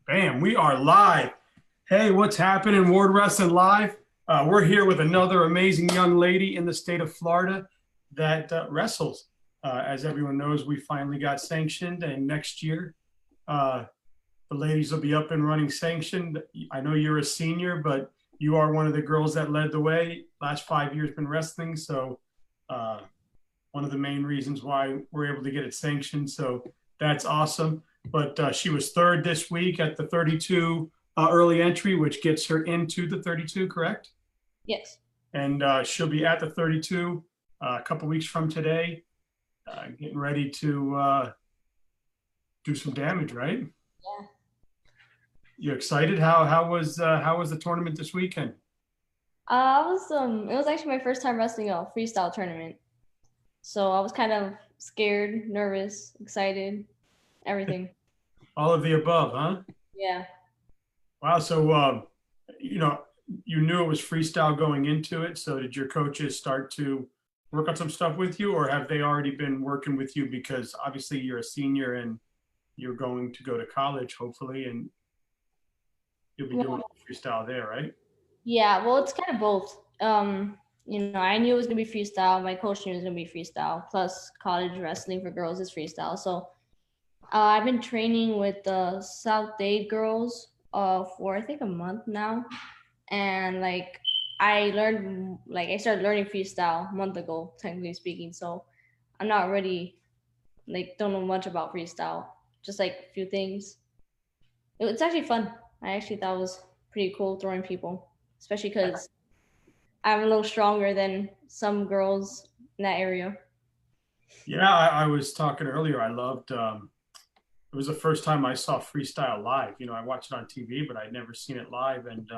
Bam, we are live. Hey, what's happening, Ward Wrestling Live? We're here with another amazing young lady in the state of Florida that wrestles. As everyone knows, we finally got sanctioned, and next year uh, the ladies will be up and running sanctioned. I know you're a senior, but you are one of the girls that led the way. Last 5 years been wrestling, so uh, one of the main reasons why we're able to get it sanctioned. So that's awesome. But she was third this week at the 32 early entry, which gets her into the 32, correct? Yes. And she'll be at the 32 a couple weeks from today, getting ready to do some damage, right? Yeah. You excited? How was the tournament this weekend? It was actually my first time wrestling a freestyle tournament. So I was kind of scared, nervous, excited, everything. All of the above, huh? Yeah. Wow. So you know, you knew it was freestyle going into it. So did your coaches start to work on some stuff with you, or have they already been working with you? Because obviously you're a senior and you're going to go to college, hopefully, and you'll be doing Well, freestyle there, right? yeah, well, it's kind of both. I knew it was gonna be freestyle. My coach knew it was gonna be freestyle. Plus, college wrestling for girls is freestyle. So I've been training with the South Dade girls for I think a month now, and I started learning freestyle a month ago, technically speaking. So I'm not really don't know much about freestyle, just like a few things. It's actually fun. I actually thought it was pretty cool throwing people, especially because I'm a little stronger than some girls in that area. Yeah, I was talking earlier. I loved. It was the first time I saw freestyle live. You know, I watched it on TV, but I'd never seen it live, and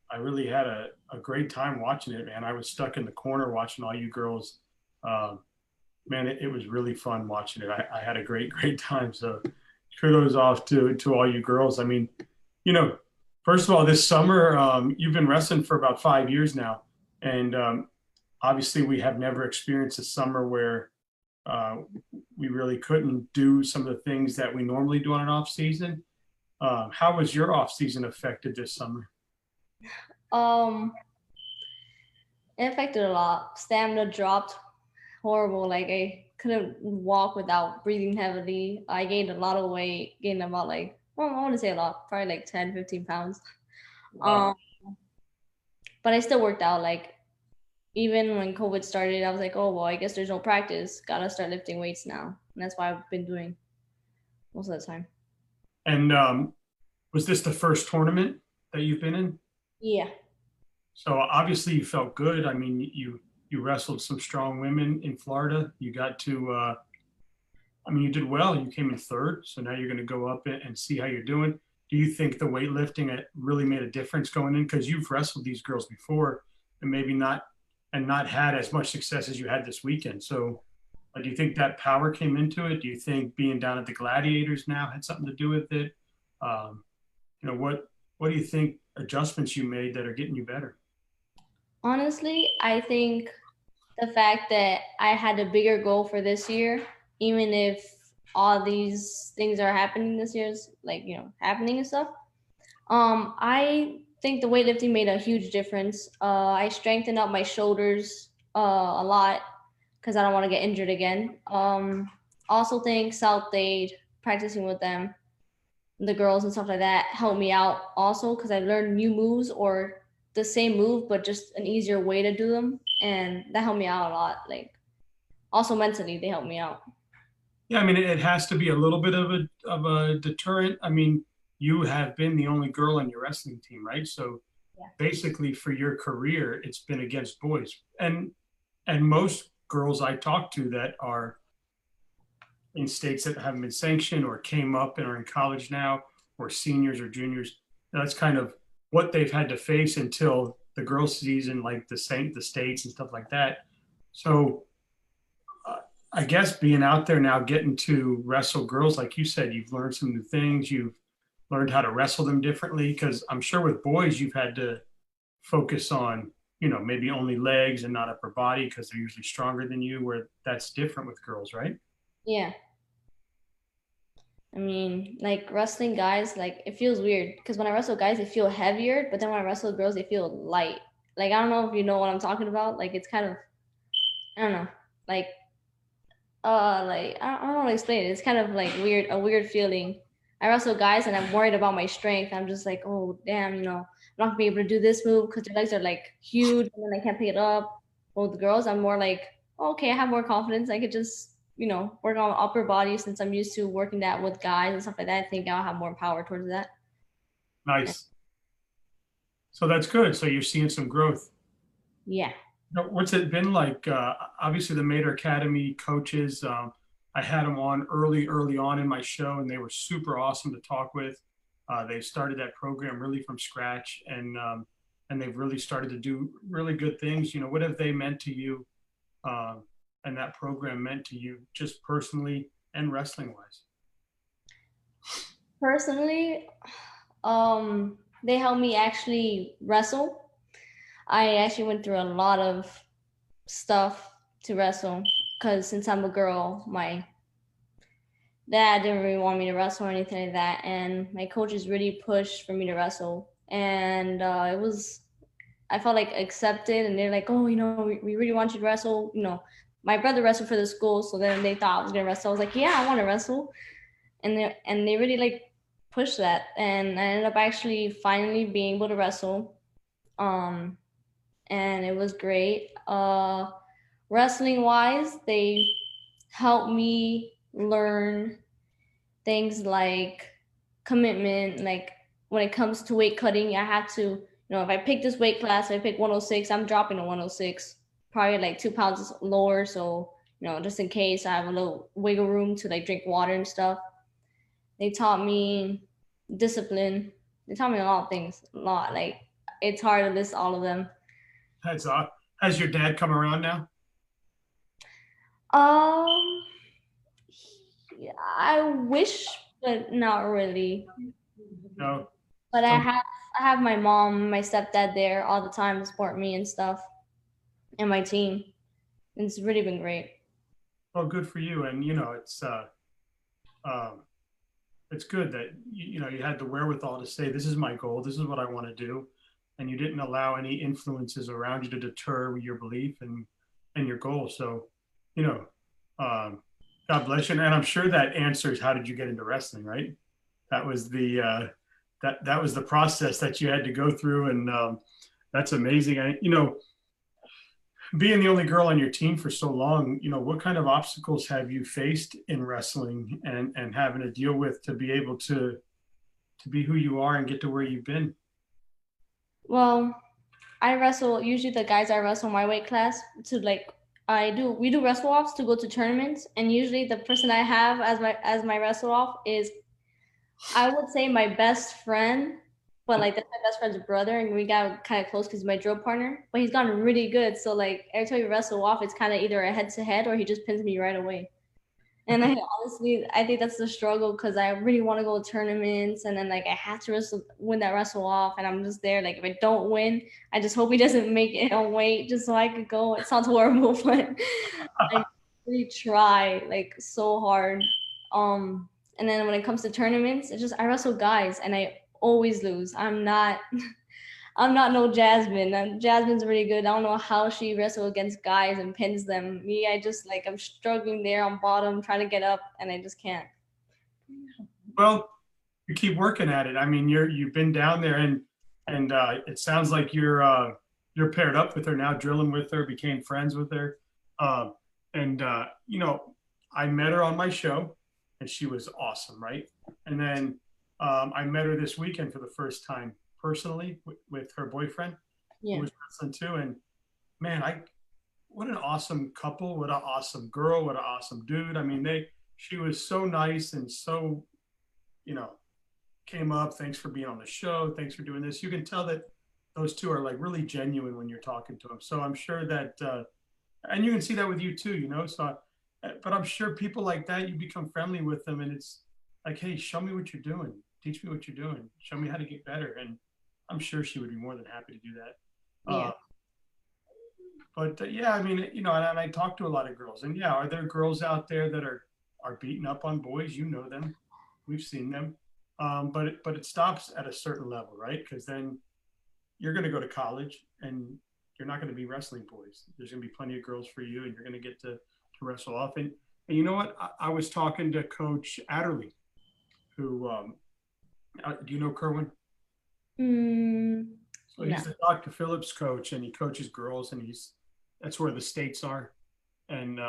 I really had a great time watching it. Man, I was stuck in the corner watching all you girls. Um, man, it was really fun watching it. I had a great time. So kudos off to all you girls. I mean, you know, first of all, this summer you've been wrestling for about 5 years now, and obviously we have never experienced a summer where uh, we really couldn't do some of the things that we normally do on an off season. How was your off season affected this summer? Um, it affected a lot. Stamina dropped horrible. Like I couldn't walk without breathing heavily. I gained a lot of weight, gained about I want to say a lot, probably like 10, 15 pounds. Wow. Um, but I still worked out. Like even when COVID started, I was like, oh well, I guess there's no practice. Gotta start lifting weights now, and that's why I've been doing most of the time. And was this the first tournament that you've been in? Yeah. So obviously you felt good. I mean, you wrestled some strong women in Florida. You got to, I mean, you did well. You came in third. So now you're going to go up and see how you're doing. Do you think the weightlifting really made a difference going in? Because you've wrestled these girls before and maybe not had as much success as you had this weekend. So do you think that power came into it? Do you think being down at the Gladiators now had something to do with it? Um, what do you think adjustments you made that are getting you better? Honestly, I think the fact that I had a bigger goal for this year, even if all these things are happening this year, is happening and stuff. I think the weightlifting made a huge difference. I strengthened up my shoulders a lot because I don't want to get injured again. Also think South Dade practicing with them, the girls and stuff like that helped me out also because I learned new moves or the same move but just an easier way to do them, and that helped me out a lot. Like also mentally, they helped me out. Yeah, I mean, it has to be a little bit of a deterrent. I mean, you have been the only girl on your wrestling team, right? So Yeah. basically, for your career, it's been against boys, and most girls I talk to that are in states that haven't been sanctioned or came up and are in college now, or seniors or juniors. That's kind of what they've had to face until the girls' season, like the states and stuff like that. So I guess being out there now, getting to wrestle girls, like you said, you've learned some new things. You've learned how to wrestle them differently. Because I'm sure with boys, you've had to focus on, maybe only legs and not upper body because they're usually stronger than you. Where that's different with girls, right? Yeah. I mean, like wrestling guys, like it feels weird because when I wrestle guys, they feel heavier, but then when I wrestle girls, they feel light. Like I don't know if you know what I'm talking about. Like it's kind of, I don't know, like like I don't know how to explain it. It's kind of like weird, a weird feeling. I wrestle guys and I'm worried about my strength. I'm just like, oh damn, I'm not gonna be able to do this move because their legs are like huge and then I can't pick it up. Well, with the girls, I'm more like, okay, I have more confidence. I could just, work on upper body since I'm used to working that with guys and stuff like that. I think I'll have more power towards that. Nice. So that's good. So you're seeing some growth. Yeah. What's it been like? Obviously, the Mater Academy coaches, I had them on early on in my show, and they were super awesome to talk with. They started that program really from scratch, and they've really started to do really good things. What have they meant to you, uh, and that program meant to you, just personally and wrestling wise? Personally, they helped me actually wrestle. I actually went through a lot of stuff to wrestle because since I'm a girl, my dad didn't really want me to wrestle or anything like that, and my coaches really pushed for me to wrestle, and I felt like accepted, and they're like, oh, we really want you to wrestle. My brother wrestled for the school, so then they thought I was gonna wrestle. I was like, yeah, I want to wrestle, and they really like pushed that, and I ended up actually finally being able to wrestle. Um, and it was great. Wrestling wise, they helped me learn things like commitment. Like when it comes to weight cutting, I have to, if I pick this weight class, if I pick 106, I'm dropping to 106, probably like 2 pounds lower. So, just in case I have a little wiggle room to like drink water and stuff. They taught me discipline. They taught me a lot of things, a lot. Like it's hard to list all of them. Has has your dad come around now? Um, I wish, but not really. No. But I So have I have my mom, my stepdad there all the time to support me and stuff, and my team. And it's really been great. well, good for you. And um, it's good that you had the wherewithal to say this is my goal, this is what I want to do, and you didn't allow any influences around you to deter your belief and your goal. So you know um, God bless you. And I'm sure that answers how did you get into wrestling, right? That was that was the process that you had to go through. And that's amazing. Being the only girl on your team for so long, what kind of obstacles have you faced in wrestling and having to deal with to be able to be who you are and get to where you've been? Well, I wrestle usually the guys I wrestle my weight class to like we do wrestle offs to go to tournaments, and usually the person I have as my wrestle off is, I would say, my best friend, but like that's my best friend's brother, and we got kind of close because he's my drill partner. But he's gotten really good, so like every time we wrestle off, it's kind of either a head to head or he just pins me right away. And I honestly, I think that's the struggle because I really want to go to tournaments, and then like I have to win that wrestle off, and I'm just there. Like if I don't win, I just hope he doesn't make it on weight just so I could go. It sounds horrible, but I really try like so hard. Um, and then when it comes to tournaments, it's just I wrestle guys, and I always lose. I'm not. I'm not no Jasmine. Jasmine's really good. I don't know how she wrestles against guys and pins them. Me, I just like I'm struggling there on bottom, trying to get up, and I just can't. Well, you keep working at it. I mean, you've been down there, and it sounds like you're paired up with her now, drilling with her, became friends with her. Um, and I met her on my show, and she was awesome, right? And then I met her this weekend for the first time personally with her boyfriend, who Yeah. was wrestling too. And man, I what an awesome couple, what an awesome girl, what an awesome dude. I mean, she was so nice and so you know came up. Thanks for being on the show. Thanks for doing this. You can tell that those two are like really genuine when you're talking to them. So I'm sure that, and you can see that with you too, So, but I'm sure people like that, you become friendly with them, and it's like, hey, show me what you're doing. Teach me what you're doing. Show me how to get better. And I'm sure she would be more than happy to do that. Yeah. But yeah, I mean, and I talk to a lot of girls, and yeah, are there girls out there that are beating up on boys? You know them. We've seen them, but it stops at a certain level, right? Because then you're going to go to college and you're not going to be wrestling boys. There's going to be plenty of girls for you, and you're going to get to wrestle off. And you know what? I was talking to Coach Adderley, who do you know Kerwin? So No. he's the Dr. Phillips coach, and he coaches girls, and that's where the states are. And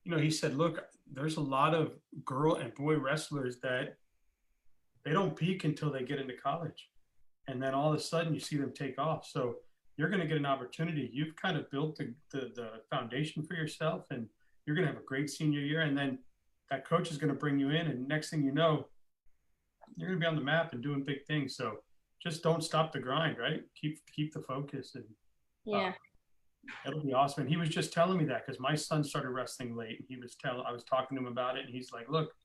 he said, look, there's a lot of girl and boy wrestlers that they don't peak until they get into college, and then all of a sudden you see them take off. So you're going to get an opportunity. You've kind of built the foundation for yourself, and you're going to have a great senior year. And then that coach is going to bring you in, and next thing you know, you're going to be on the map and doing big things. So just don't stop the grind, right? Keep the focus, and Yeah. it'll be awesome. And he was just telling me that because my son started wrestling late, and I was talking to him about it, and he's like, look,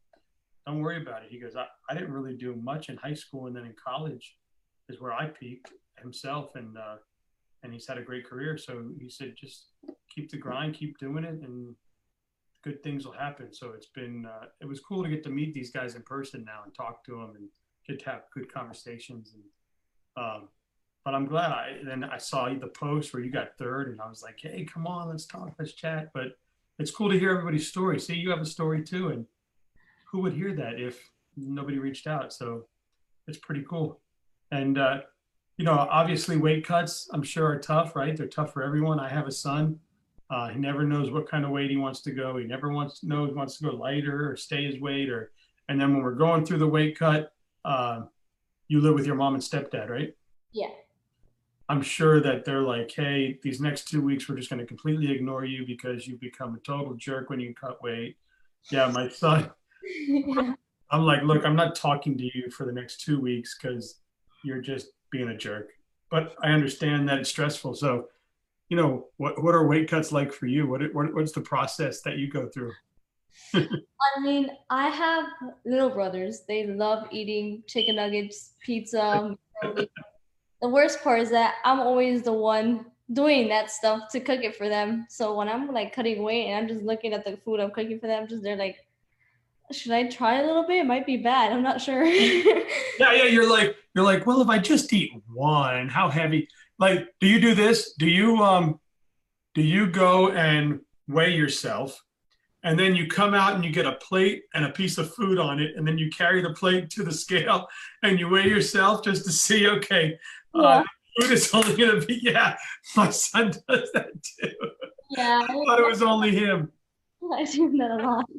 don't worry about it. He goes, I didn't really do much in high school, and then in college is where I peaked himself, and he's had a great career. So he said, just keep the grind, keep doing it, and good things will happen. So it was cool to get to meet these guys in person now and talk to them and get to have good conversations. And but I'm glad then I saw the post where you got third, and I was like, hey, come on, let's talk, let's chat. But it's cool to hear everybody's story. See, you have a story too, and who would hear that if nobody reached out? So it's pretty cool. And obviously weight cuts, I'm sure, are tough, right? They're tough for everyone. I have a son. He never knows what kind of weight he wants to go. He never wants to go lighter or stay his weight. And then when we're going through the weight cut, you live with your mom and stepdad, right? Yeah. I'm sure that they're like, hey, these next 2 weeks, we're just going to completely ignore you because you become a total jerk when you cut weight. Yeah, my son, I'm like, look, I'm not talking to you for the next 2 weeks because you're just being a jerk. But I understand that it's stressful. So, what are weight cuts like for you? What's the process that you go through? I mean, I have little brothers. They love eating chicken nuggets, pizza, macaroni. The worst part is that I'm always the one doing that stuff to cook it for them. So when I'm like cutting weight and I'm just looking at the food I'm cooking for them, they're like, should I try a little bit? It might be bad. I'm not sure. Yeah. You're like, well, if I just eat one, how heavy? Like, do you do this? Do you go and weigh yourself, and then you come out and you get a plate and a piece of food on it, and then you carry the plate to the scale and you weigh yourself just to see, okay, Yeah. food is only going to be, yeah, my son does that too. Yeah. I thought it was only him. I do that a lot.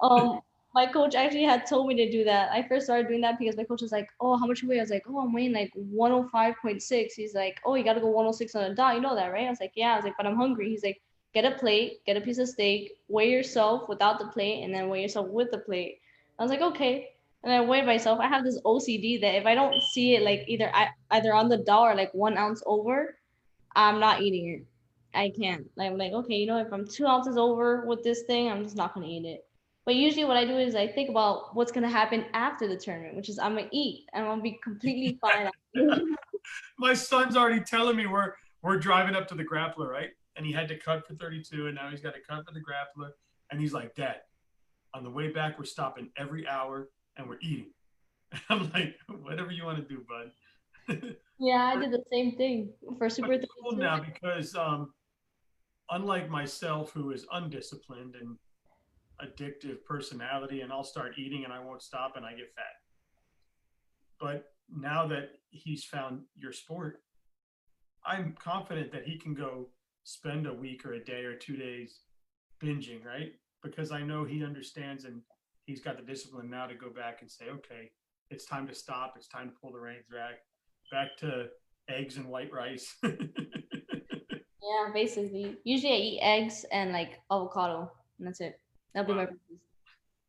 Um, my coach actually had told me to do that. I first started doing that because my coach was like, "Oh, how much you weigh?" I was like, "Oh, I'm weighing like 105.6." He's like, "Oh, you gotta go 106 on a dot. You know that, right?" I was like, "Yeah." I was like, "But I'm hungry." He's like, "Get a plate, get a piece of steak, weigh yourself without the plate, and then weigh yourself with the plate." I was like, "Okay." And I weighed myself. I have this OCD that if I don't see it like either on the dot or like 1 ounce over, I'm not eating it. I can't. Like, I'm like, okay, if I'm 2 ounces over with this thing, I'm just not gonna eat it. But usually what I do is I think about what's gonna happen after the tournament, which is I'm gonna eat and I'm gonna be completely fine. My son's already telling me we're driving up to the grappler, right? And he had to cut for 32, and now he's got to cut for the grappler. And he's like, Dad, on the way back, we're stopping every hour and we're eating. I'm like, whatever you want to do, bud. Yeah, I did the same thing for But Super it's cool 32. now because unlike myself, who is undisciplined and addictive personality, and I'll start eating and I won't stop and I get fat. But now that he's found your sport, I'm confident that he can go spend a week or a day or 2 days binging, right? Because I know he understands and he's got the discipline now to go back and say, okay, it's time to stop. It's time to pull the reins back to eggs and white rice. Yeah, basically. Usually I eat eggs and like avocado, and that's it. That'll be Wow. my breakfast.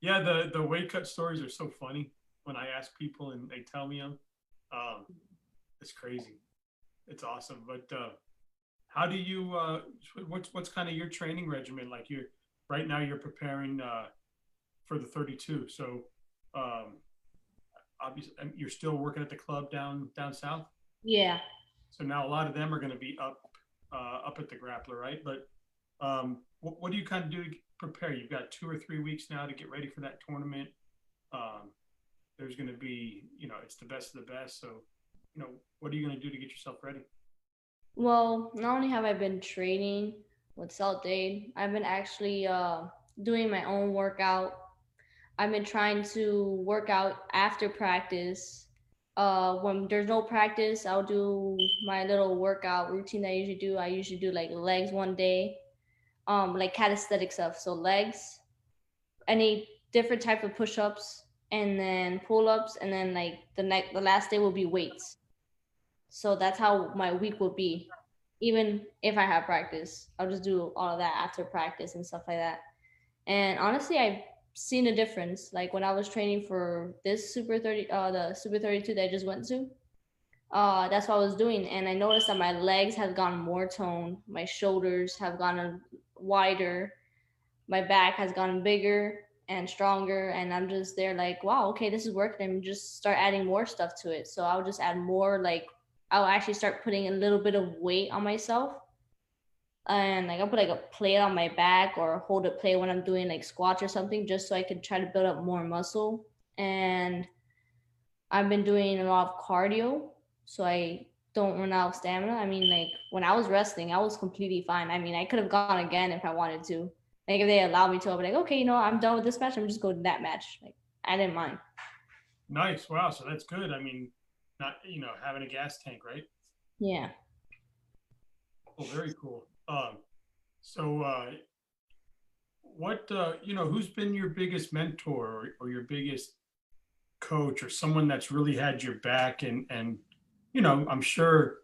Yeah, the weight cut stories are so funny when I ask people and they tell me them. Um, it's crazy. It's awesome. But how do you? What's kind of your training regimen like? You right now you're preparing for the 32. So um, obviously you're still working at the club down south. Yeah. So now a lot of them are going to be up at the grappler, right? But what do you kind of do to prepare? You've got 2 or 3 weeks now to get ready for that tournament. Um, there's going to be, it's the best of the best. So, what are you going to do to get yourself ready? Well, not only have I been training with Salt Dade, I've been actually doing my own workout. I've been trying to work out after practice. When there's no practice, I'll do my little workout routine that I usually do. I usually do like legs one day, like calisthenic stuff. So legs, any different type of push-ups, and then pull-ups, and then like the last day will be weights. So that's how my week will be. Even if I have practice, I'll just do all of that after practice and stuff like that. And honestly, I've seen a difference. Like when I was training for this Super 30, the Super 32 that I just went to, that's what I was doing. And I noticed that my legs have gotten more toned, my shoulders have gotten wider, my back has gotten bigger and stronger. And I'm just there like, wow, okay, this is working. And just start adding more stuff to it. So I'll just add more, like, I'll actually start putting a little bit of weight on myself, and like I'll put like a plate on my back or hold a plate when I'm doing like squats or something, just so I can try to build up more muscle. And I've been doing a lot of cardio so I don't run out of stamina. I mean, like when I was wrestling, I was completely fine. I mean, I could have gone again if I wanted to. Like if they allowed me to, I'll be like, okay, I'm done with this match. I'm just going to that match. Like I didn't mind. Nice. Wow. So that's good. I mean, not, having a gas tank, right? Yeah. Oh, very cool. So, who's been your biggest mentor or your biggest coach or someone that's really had your back? And, I'm sure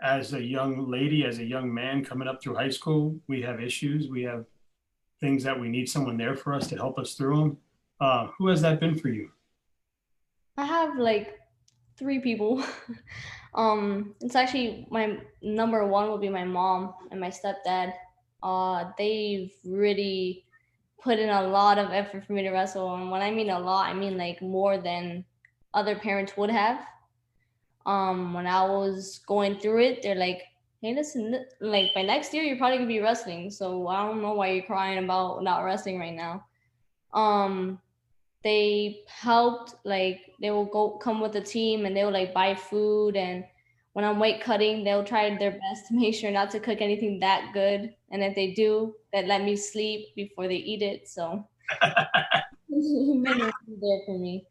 as a young lady, as a young man coming up through high school, we have issues. We have things that we need someone there for us to help us through them. Who has that been for you? I have like three people. It's actually my number one will be my mom and my stepdad. They've really put in a lot of effort for me to wrestle, and when I mean a lot, I mean like more than other parents would have. When I was going through it, they're like, "Hey, listen, like by next year, you're probably gonna be wrestling, so I don't know why you're crying about not wrestling right now." Um, they helped, like they will go come with the team and they will like buy food, and when I'm weight cutting they'll try their best to make sure not to cook anything that good, and if they do, they let me sleep before they eat it. So been there for me.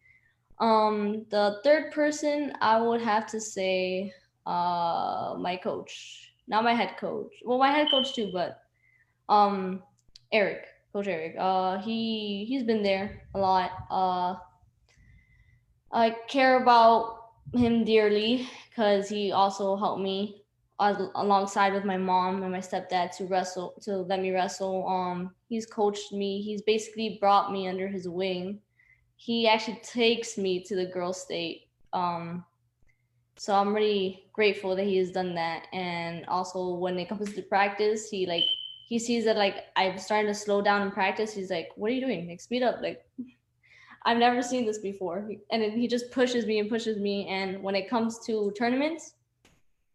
The third person I would have to say my coach, not my head coach, well my head coach too, but um Eric, coach Eric. He's been there a lot. I care about him dearly because he also helped me alongside with my mom and my stepdad to wrestle, to let me wrestle. He's coached me. He's basically brought me under his wing. He actually takes me to the girl state. So I'm really grateful that he has done that. And also when it comes to practice, he sees that like I'm starting to slow down in practice. He's like, "What are you doing? Like speed up! Like I've never seen this before." And then he just pushes me and pushes me. And when it comes to tournaments,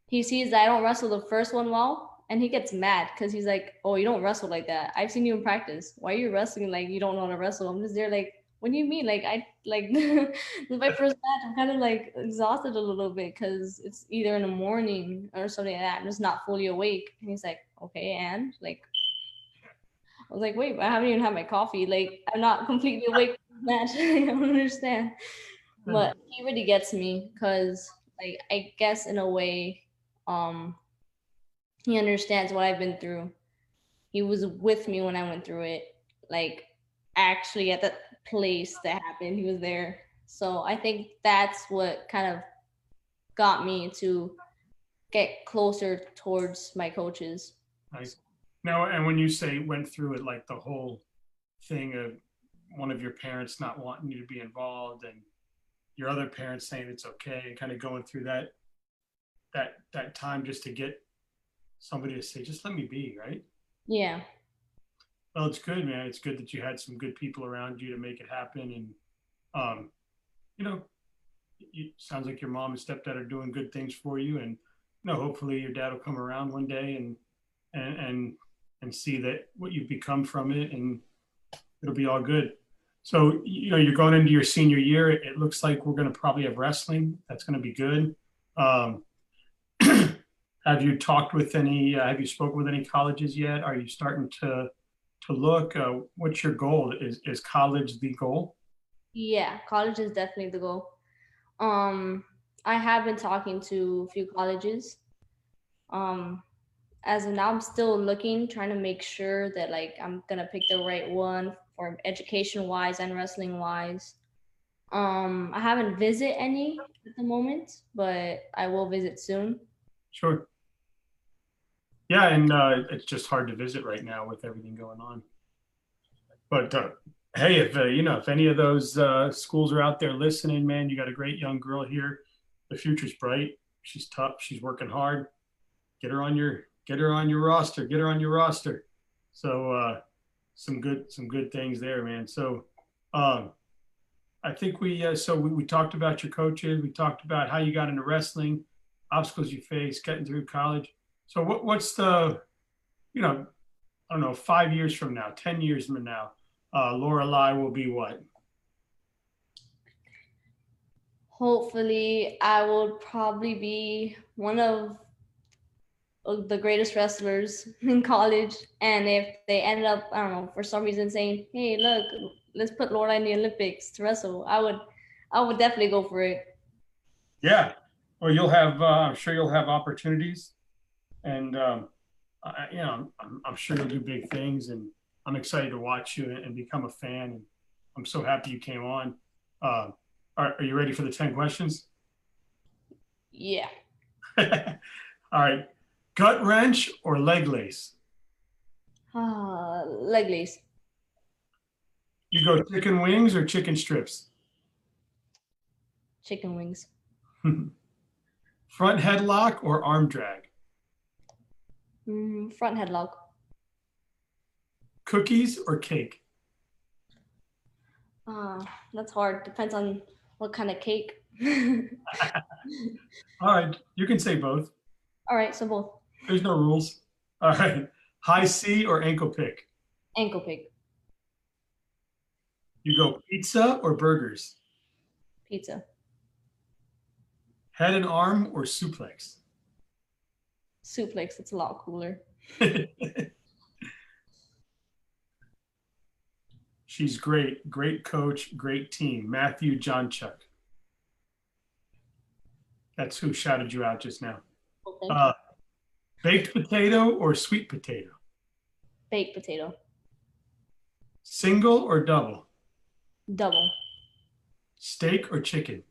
he sees that I don't wrestle the first one well, and he gets mad because he's like, "Oh, you don't wrestle like that. I've seen you in practice. Why are you wrestling like you don't know how to wrestle?" I'm just there like, "What do you mean? Like I like this is my first match. I'm kind of like exhausted a little bit because it's either in the morning or something like that. I'm just not fully awake." And he's like, "Okay, and like." I was like, wait, I haven't even had my coffee. Like, I'm not completely awake for this match. I don't understand. But he really gets me because, like, I guess in a way, um, he understands what I've been through. He was with me when I went through it. Like, actually, at the place that happened, he was there. So I think that's what kind of got me to get closer towards my coaches. Nice. Now, and when you say went through it, like the whole thing of one of your parents not wanting you to be involved and your other parents saying it's okay, and kind of going through that time just to get somebody to say, just let me be, right? Yeah. Well, it's good, man. It's good that you had some good people around you to make it happen. And, um, you know, it sounds like your mom and stepdad are doing good things for you. And, hopefully your dad will come around one day and, and see that what you've become from it, and it'll be all good. So, you're going into your senior year. It looks like we're going to probably have wrestling. That's going to be good. Um, have you talked with have you spoken with any colleges yet? Are you starting to look? What's your goal? Is college the goal? Yeah, college is definitely the goal. Um, I have been talking to a few colleges. Um, as of now, I'm still looking, trying to make sure that like I'm gonna pick the right one for education wise and wrestling wise. I haven't visited any at the moment, but I will visit soon. Sure. Yeah, and it's just hard to visit right now with everything going on. But hey, if any of those schools are out there listening, man, you got a great young girl here. The future's bright. She's tough. She's working hard. Get her on your roster. Get her on your roster. So some good things there, man. So um, I think we talked about your coaches. We talked about how you got into wrestling, obstacles you faced, getting through college. So what's I don't know, 5 years from now, 10 years from now, Lorelei will be what? Hopefully, I will probably be one of the greatest wrestlers in college. And if they ended up, I don't know, for some reason saying, "Hey, look, let's put Laura in the Olympics to wrestle," I would definitely go for it. Yeah. Well, I'm sure you'll have opportunities, and I'm sure you'll do big things, and I'm excited to watch you and become a fan. And I'm so happy you came on. Uh, are you ready for the 10 questions? Yeah, All right. Gut wrench or leg lace? leg lace, You go chicken wings or chicken strips? chicken wings, Front headlock or arm drag? front headlock. Cookies or cake? That's hard. Depends on what kind of cake. All right. You can say both. All right, so both. There's no rules. All right. High C or ankle pick? Ankle pick, You go pizza or burgers? pizza, Head and arm or suplex? suplex. It's a lot cooler. She's great. Great coach, great team. Matthew Johnchuk. That's who shouted you out just now. Well, thank you. Uh, baked potato or sweet potato? Baked potato, Single or double? double, Steak or chicken?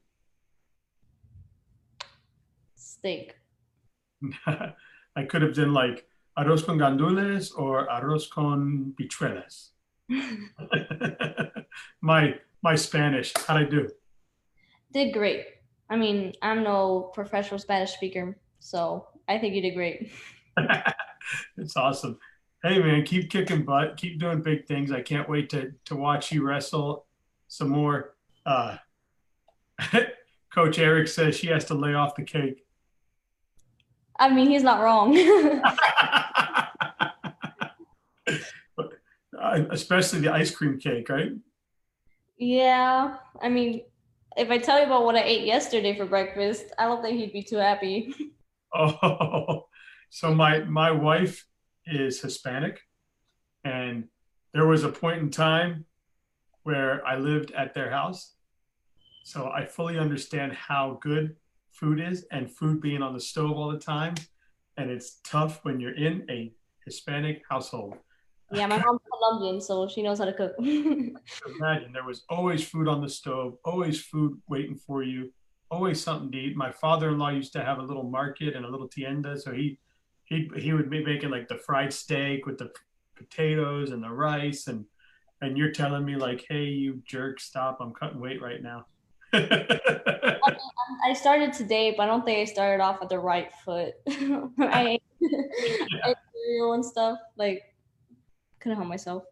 steak. I could have done like arroz con gandules or arroz con bichuelas. my Spanish, how'd I do? Did great. I mean, I'm no professional Spanish speaker, so I think you did great. It's awesome. Hey man, keep kicking butt, keep doing big things. I can't wait to watch you wrestle some more. Coach Eric says she has to lay off the cake. I mean, he's not wrong. Especially the ice cream cake, right? Yeah, I mean, if I tell you about what I ate yesterday for breakfast, I don't think he'd be too happy. Oh, so my wife is Hispanic, and there was a point in time where I lived at their house, so I fully understand how good food is and food being on the stove all the time, and it's tough when you're in a Hispanic household. Yeah, my mom's Colombian, so she knows how to cook. Imagine there was always food on the stove, always food waiting for you, always something to eat. My father-in-law used to have a little market and a little tienda, so he would be making like the fried steak with the potatoes and the rice, and you're telling me like, hey, you jerk, stop! I'm cutting weight right now. I started today, but I don't think I started off with the right foot. I ate cereal and stuff. Like, couldn't help myself.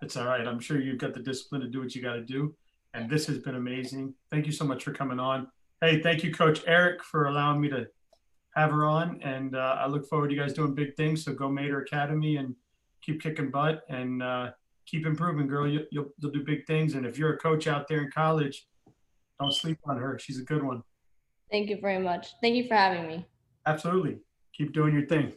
It's all right. I'm sure you've got the discipline to do what you got to do. And this has been amazing. Thank you so much for coming on. Hey, thank you, Coach Eric, for allowing me to have her on. And I look forward to you guys doing big things. So go Mater Academy and keep kicking butt and keep improving, girl. You'll do big things. And if you're a coach out there in college, don't sleep on her. She's a good one. Thank you very much. Thank you for having me. Absolutely. Keep doing your thing.